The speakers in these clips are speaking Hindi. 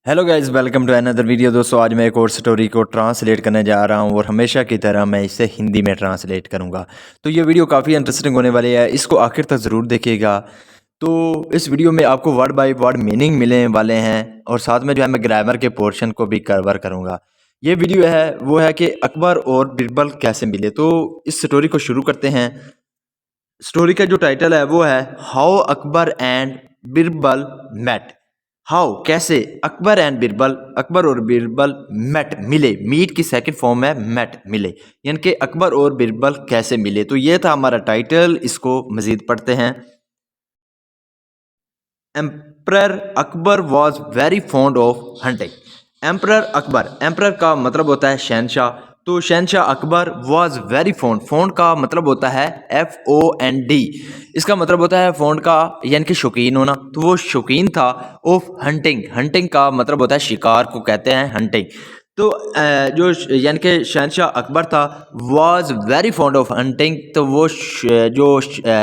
Hello guys, welcome to another video. दोस्तों, आज मैं एक और स्टोरी को ट्रांसलेट करने जा रहा हूँ और हमेशा की तरह मैं इसे हिंदी में ट्रांसलेट करूँगा। तो ये वीडियो काफ़ी इंटरेस्टिंग होने वाली है, इसको आखिर तक ज़रूर देखिएगा। तो इस वीडियो में आपको वर्ड बाय वर्ड मीनिंग मिलने वाले हैं और साथ में जो है मैं ग्रामर के पोर्शन को भी कवर करूँगा। ये वीडियो है वो है कि अकबर और बिरबल कैसे मिले। तो इस स्टोरी को शुरू करते हैं। स्टोरी का जो टाइटल है वो है how Akbar and Birbal met. How कैसे, अकबर एंड बिरबल, अकबर और बिरबल मेट मिले। मीट की सेकंड फॉर्म है मेट मिले, यानी कि अकबर और बिरबल कैसे मिले। तो ये था हमारा टाइटल, इसको मजीद पढ़ते हैं। Emperor Akbar was very fond of hunting. Emperor Akbar, emperor का मतलब होता है शहनशाह। तो शहनशाह Akbar was very fond, fond का मतलब होता है FOND। इसका मतलब होता है फॉन्ड का यानी कि शौकीन होना। तो वो शौकीन था ऑफ हंटिंग। हंटिंग का मतलब होता है शिकार को कहते हैं हंटिंग। तो जो यानी कि शहनशाह अकबर था was very fond of hunting. तो वो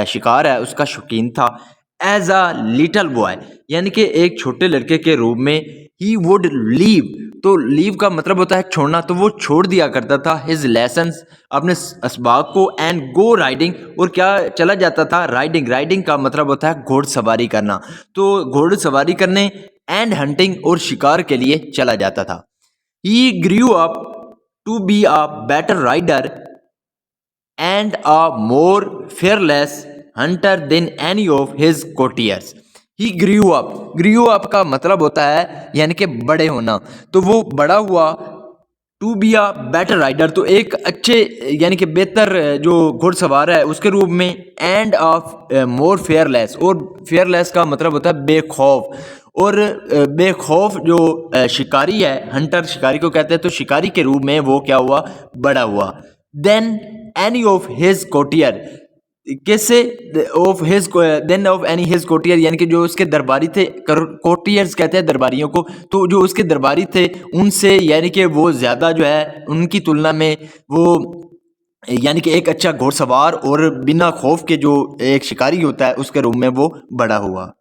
शिकार है उसका शौकीन था। एज अ लिटल बॉय यानी कि एक छोटे लड़के के रूप में ही वुड लीव। तो लीव का मतलब होता है छोड़ना। तो वो छोड़ दिया करता था हिज लेसन्स, अपने असबाक को, एंड गो राइडिंग, और क्या चला जाता था राइडिंग। राइडिंग का मतलब होता है घोड़सवारी करना। तो घोड़सवारी करने एंड हंटिंग और शिकार के लिए चला जाता था। He grew up to be a better rider and a more fearless hunter than any of his courtiers. He grew up, grew up का मतलब होता है यानी कि बड़े होना। तो वो बड़ा हुआ to be a better rider, तो एक अच्छे यानी कि बेहतर जो घुड़सवार है उसके रूप में, एंड ऑफ मोर फेयरलेस, और फेयरलेस का मतलब होता है बेखौफ। और बेखौफ जो शिकारी है, हंटर शिकारी को कहते हैं, तो शिकारी के रूप में वो क्या हुआ, बड़ा हुआ। Then any of his courtiers, कैसे, of his, then of any his courtier यानी कि जो उसके दरबारी थे, कोटियर्स कहते हैं दरबारियों को। तो जो उसके दरबारी थे उनसे यानी कि वो ज़्यादा जो है उनकी तुलना में वो यानी कि एक अच्छा घोड़सवार और बिना खौफ के जो एक शिकारी होता है उसके रूप में वो बड़ा हुआ।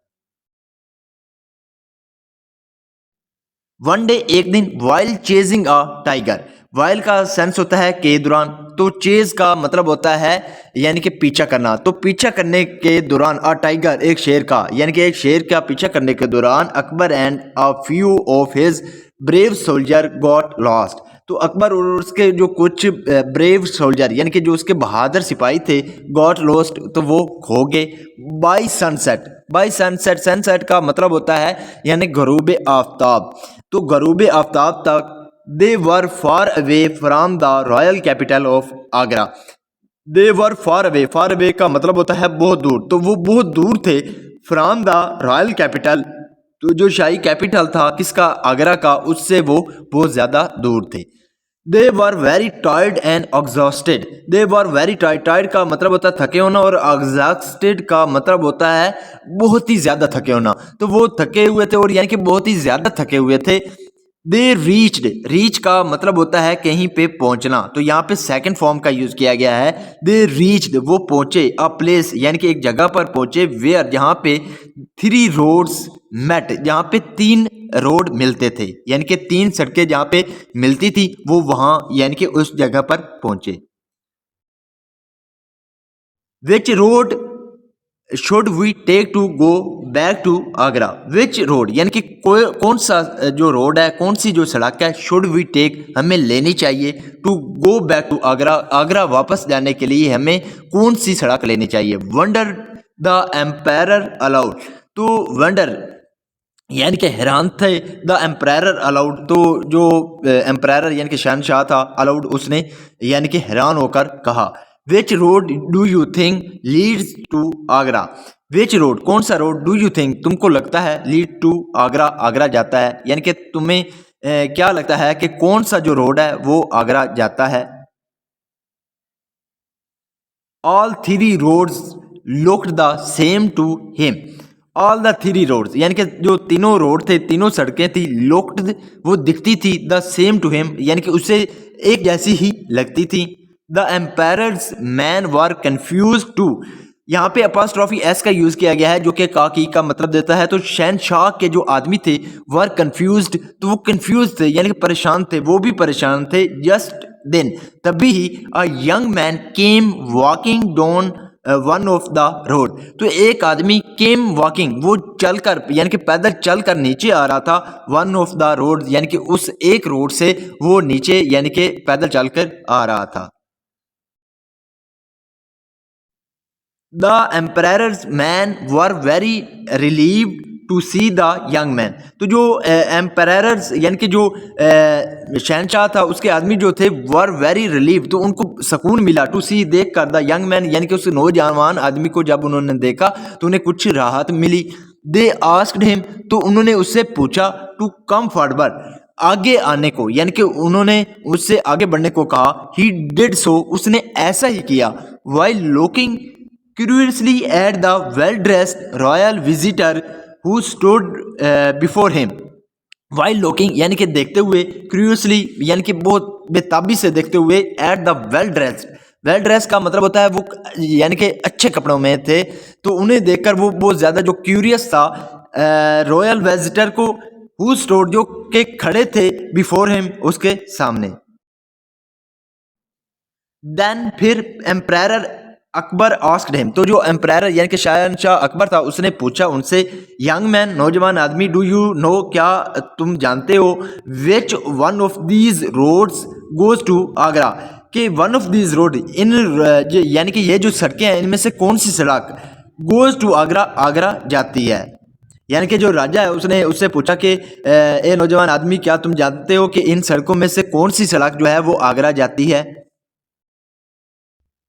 वन डे एक दिन, while chasing a tiger. While का सेंस होता है के दौरान, तो चेज का मतलब होता है यानी कि पीछा करना। तो पीछा करने के दौरान अ टाइगर, एक शेर का, यानी कि एक शेर का पीछा करने के दौरान Akbar and a few of his brave soldier got lost. तो अकबर और उसके जो कुछ ब्रेव सोल्जर यानी कि जो उसके बहादुर सिपाही थे, गॉट लॉस्ट, तो वो खो गए। By sunset, by sunset, sunset का मतलब होता है यानी गरूब आफ्ताब। तो गरूब आफ्ताब तक they were far away from the royal capital of Agra. They were far away का मतलब होता है बहुत दूर। तो वो बहुत दूर थे फ्राम द रॉयल कैपिटल, तो जो शाही कैपिटल था किसका, आगरा का, उससे वो बहुत ज़्यादा दूर थे। They were very tired and exhausted. They were very tired, tired का मतलब होता है थके होना, और एग्जॉस्टेड का मतलब होता है बहुत ही ज़्यादा थके होना। तो वो थके हुए थे, और यानी कि बहुत ही ज़्यादा थके हुए थे। दे रीच्ड, रीच का मतलब होता है कहीं पे पहुंचना। तो यहाँ पे सेकंड फॉर्म का यूज किया गया है। दे रीच्ड, वो पहुंचे, अ प्लेस यानी कि एक जगह पर पहुंचे, वेयर जहाँ पे थ्री रोड्स मेट, जहाँ पे तीन रोड मिलते थे, यानी कि तीन सड़कें जहाँ पे मिलती थी वो वहाँ यानी कि उस जगह पर पहुंचे। Which road should we take to go back to Agra. Which road यानी कि कौन सा जो रोड है, कौन सी जो सड़क है, शुड वी टेक हमें लेनी चाहिए, to go back to Agra, Agra वापस जाने के लिए हमें कौन सी सड़क लेनी चाहिए। Wonder the emperor aloud. तो वंडर यानी कि हैरान थे, द एम्पायर अलाउड, तो जो एम्पायर यानी कि शहनशाह था, अलाउड उसने यानी कि हैरान होकर कहा। Which road do you think leads to Agra. Which road, कौन सा रोड, डू यू थिंक तुमको लगता है, लीड टू आगरा, आगरा जाता है, यानी कि तुम्हें क्या लगता है कि कौन सा जो रोड है वो आगरा जाता है। All three roads looked the same to him. All the three roads यानी कि जो तीनों रोड थे, तीनों सड़कें थी, लुक्ड वो दिखती थी, द सेम टू हिम यानी कि उसे एक जैसी ही लगती थी। The emperor's men were confused too, यहाँ पे अपोस्ट्रोफी एस का यूज किया गया है जो कि का की का मतलब देता है। तो शहनशाह के जो आदमी थे वर कंफ्यूज्ड, तो वो कंफ्यूज थे यानी कि परेशान थे, वो भी परेशान थे। जस्ट देन तभी ही a young man came walking down one of the road, तो एक आदमी केम वॉकिंग, वो चलकर यानी कि पैदल चलकर नीचे आ रहा था। वन ऑफ द रोड यानी कि उस एक रोड से वो नीचे यानी कि पैदल चलकर आ रहा था। The emperor's men were very relieved to see the young man, तो जो एम्परर्स यानी कि जो शहनशाह था उसके आदमी जो थे वर वेरी रिलीव, तो उनको सुकून मिला टू सी देख कर द यंग मैन यानी कि उस नौजवान आदमी को जब उन्होंने देखा तो उन्हें कुछ राहत मिली। दे आस्क्ड हिम, तो उन्होंने उससे पूछा टू कम फॉरवर्ड, आगे आने को, यानी कि उन्होंने उससे आगे बढ़ने को कहा। ही डिड सो, उसने ऐसा ही किया। While looking curiously at the well-dressed royal visitor who stood before him, while looking यानी कि देखते हुए, curiously यानी कि बहुत बेताबी से देखते हुए, at the well dressed का मतलब होता है वो यानी कि अच्छे कपड़ों में थे, तो उन्हें देखकर वो बहुत ज़्यादा जो क्यूरियस था रॉयल विजिटर को, हु स्टोड जो के खड़े थे, बिफोर हिम उसके सामने। देन फिर एम्परर अकबर आस्क्ड हिम, तो जो एम्परर यानी कि शहनशाह अकबर था उसने पूछा उनसे, यंग मैन नौजवान आदमी, डू यू नो क्या तुम जानते हो, which one of these roads goes to Agra, कि वन ऑफ दीज रोड इन यानी कि ये जो सड़कें हैं इनमें से कौन सी सड़क गोज टू आगरा, आगरा जाती है। यानी कि जो राजा है उसने उससे पूछा कि ए नौजवान आदमी क्या तुम जानते हो कि इन सड़कों में से कौन सी सड़क जो है वो आगरा जाती है।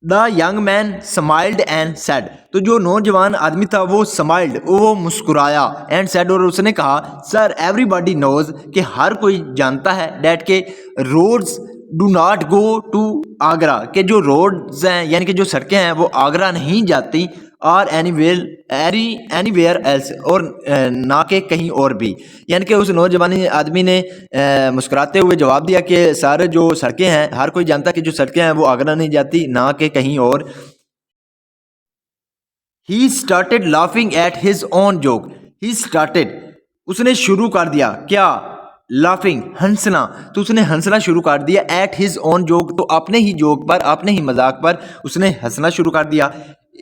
The young man smiled and said, तो जो नौजवान आदमी था वो स्माइल्ड, वो मुस्कुराया, एंड सेड और उसने कहा, सर एवरीबॉडी नोज, कि हर कोई जानता है, डैट के roads do not go to Agra, के जो रोड्स हैं यानी कि जो सड़कें हैं वो आगरा नहीं जाती, और एनीवेयर एल्स, और ना के कहीं और भी। यानी कि उस नौजवान आदमी ने मुस्कुराते हुए जवाब दिया कि सारे जो सड़कें हैं हर कोई जानता है कि जो सड़कें हैं वो आगरा नहीं जाती, ना के कहीं और। He started laughing at his own joke, he started उसने शुरू कर दिया, क्या, लाफिंग हंसना, तो उसने हंसना शुरू कर दिया, एट हिज ओन जोक, तो अपने ही जोक पर, अपने ही मजाक पर उसने हंसना शुरू कर दिया।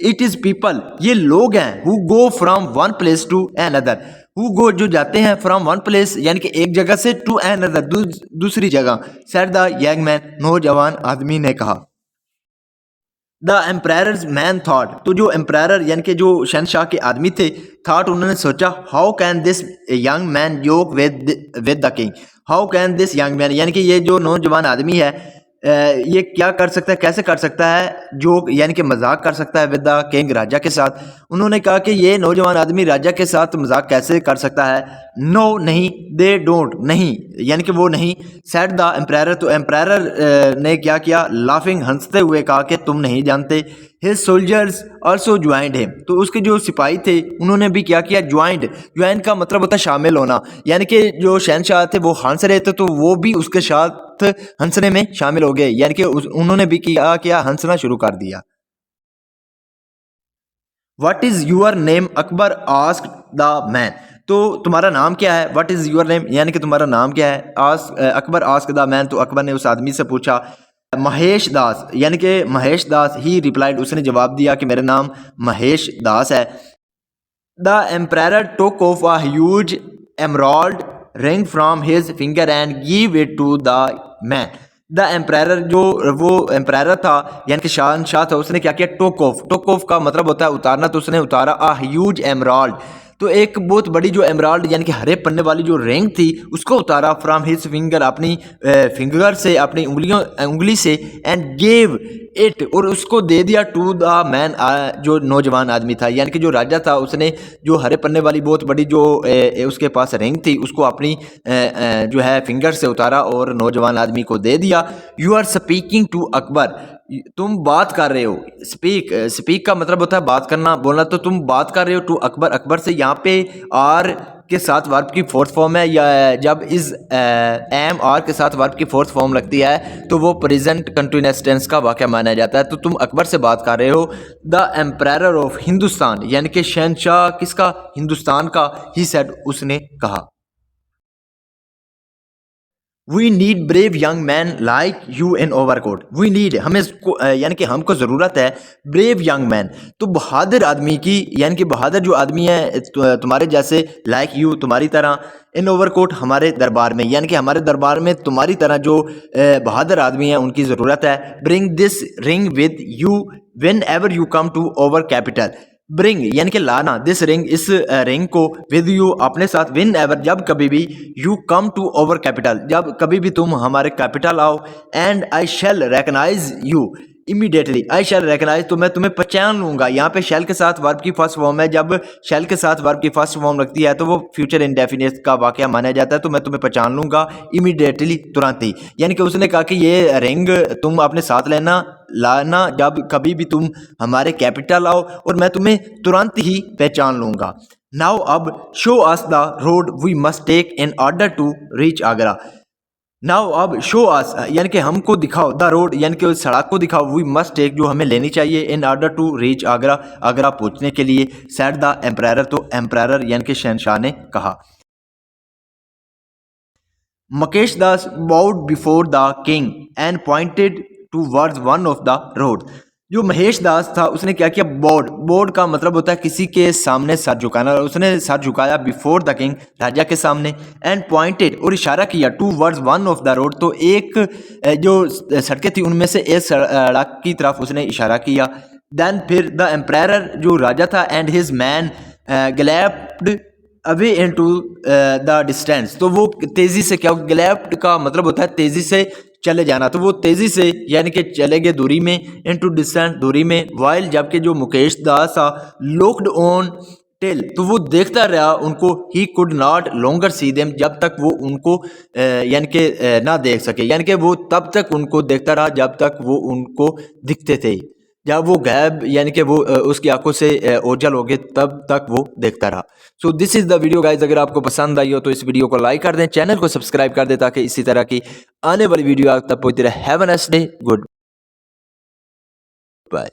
इट इज पीपल, ये लोग हैं, who go from one place to another, who go जो जाते हैं, फ्रॉम वन प्लेस यानी कि एक जगह से, टू अनदर दूसरी जगह, सेड द यंग मैन नौजवान आदमी ने कहा। द एम्परर्स मैन थॉट, तो जो एम्परर यानी कि जो शहनशाह के आदमी थे, थॉट उन्होंने सोचा, how can this young man joke with the king, how can this young man यानी कि ये जो नौजवान आदमी है ये क्या कर सकता है, कैसे कर सकता है जोक यानी कि मजाक कर सकता है विद द किंग, राजा के साथ। उन्होंने कहा कि ये नौजवान आदमी राजा के साथ मजाक कैसे कर सकता है। नो नहीं, दे डोंट नहीं यानी कि वो नहीं, सेड द एम्परर, तो एम्परर ने क्या किया, लाफिंग हंसते हुए कहा कि तुम नहीं जानते। His soldiers also joined him, तो उसके जो सिपाही थे उन्होंने भी क्या किया, ज्वाइन का मतलब होता है शामिल होना, यानी कि जो शहनशाह थे वो हंस रहे थे तो वो भी उसके साथ हंसने में शामिल हो गए, यानी कि उन्होंने भी क्या हंसना शुरू कर दिया। What is your name, Akbar asked the man, तो तुम्हारा नाम क्या है, व्हाट इज यूर नेम यानी कि तुम्हारा नाम क्या है। अकबर आस्क्ड द मैन, तो अकबर ने उस आदमी से पूछा, महेश दास यानी कि महेश दास, ही रिप्लाइड उसने जवाब दिया कि मेरा नाम महेश दास है। The emperor took off a huge emerald ring from his finger and give it to the man. The emperor जो वो एम्परर था यानी कि शहनशाह था, उसने क्या किया, टुक ऑफ का मतलब होता है उतारना, तो उसने उतारा अ ह्यूज एमराल्ड, तो एक बहुत बड़ी जो एमराल्ड यानी कि हरे पन्ने वाली जो रिंग थी उसको उतारा, फ्रॉम हिज फिंगर अपनी फिंगर से, अपनी उंगली से, एंड गेव इट और उसको दे दिया टू द मैन, जो नौजवान आदमी था यानी कि जो राजा था, उसने जो हरे पन्ने वाली बहुत बड़ी जो उसके पास रिंग थी उसको अपनी जो है फिंगर से उतारा और नौजवान आदमी को दे दिया। You are speaking to Akbar, तुम बात कर रहे हो, स्पीक का मतलब होता है बात करना, बोलना, तो तुम बात कर रहे हो टू अकबर, अकबर से। यहाँ पे आर के साथ वर्ब की फोर्थ फॉर्म है, या जब इस एम आर के साथ वर्ब की फोर्थ फॉर्म लगती है तो वो प्रेजेंट कंटिन्यूअस टेंस का वाक़या माना जाता है। तो तुम अकबर से बात कर रहे हो। द एम्परर ऑफ हिंदुस्तान, यानी कि शहंशाह किसका? हिंदुस्तान का। ही सेड, उसने कहा। We need brave young man like you in our court. We need, हमें यानी कि हमको ज़रूरत है ब्रेव यंग मैन, तो बहादुर आदमी की, यानी कि बहादुर जो आदमी है तुम्हारे जैसे, लाइक यू तुम्हारी तरह, इन ओवरकोट हमारे दरबार में, यानी कि हमारे दरबार में तुम्हारी तरह जो बहादुर आदमी है उनकी ज़रूरत है। Bring this ring with you whenever you come to our capital. Bring यानी कि लाना, दिस रिंग, इस रिंग को, विद यू अपने साथ, विन एवर जब कभी भी, you come to our capital जब कभी भी तुम हमारे कैपिटल आओ, and I shall recognise you immediately. I shall recognise, तो मैं तुम्हें पहचान लूंगा। यहाँ पे शैल के साथ वर्ब की फर्स्ट फॉर्म है। जब शैल के साथ वर्ब की फर्स्ट फॉर्म लगती है तो वो फ्यूचर इंडेफिनिट का वाकया माना जाता है। तो मैं तुम्हें पहचान लूंगा इमीडिएटली, तुरंत ही। यानी कि उसने कहा कि ये रिंग तुम अपने साथ लाना जब कभी भी तुम हमारे कैपिटल आओ, और मैं तुम्हें तुरंत ही पहचान लूंगा। नाउ अब show us the road we must take in order to reach Agra. Now अब शो अस, यानी कि हमको दिखाओ, द रोड यानी कि उस सड़क को दिखाओ, वी मस्ट टेक जो हमें लेनी चाहिए, in order to reach Agra, Agra पहुंचने के लिए। सेड द एम्परर, तो एम्परर यानी कि शहनशाह ने कहा। Mahesh Das bowed before the king and pointed towards one of the road. जो महेश दास था उसने क्या किया? बोर्ड, बोर्ड का मतलब होता है किसी के सामने सर झुकाना। उसने सर झुकाया बिफोर द किंग, राजा के सामने, एंड पॉइंटेड और इशारा किया, towards one of the road, तो एक जो सड़कें थी उनमें से एक सड़क की तरफ उसने इशारा किया। देन फिर द एम्परर जो राजा था and his men galloped away into the distance, तो वो तेजी से, क्या ग्लैप्ड का मतलब होता है तेजी से चले जाना, तो वो तेजी से यानी कि चले गए दूरी में, इनटू डिस्टेंस दूरी में। वाइल जबकि जो मुकेश दास था, लुक्ड ऑन टिल, तो वो देखता रहा उनको, he could not longer see them, जब तक वो उनको यानी कि ना देख सके, यानी कि वो तब तक उनको देखता रहा जब तक वो उनको दिखते थे। जब वो गायब यानी कि वो उसकी आंखों से ओझल हो गए तब तक वो देखता रहा। So this is the video guys. अगर आपको पसंद आई हो तो इस वीडियो को लाइक कर दें, चैनल को सब्सक्राइब कर दें ताकि इसी तरह की आने वाली वीडियो आप तक पहुंचती रहे। Have a nice day, good bye.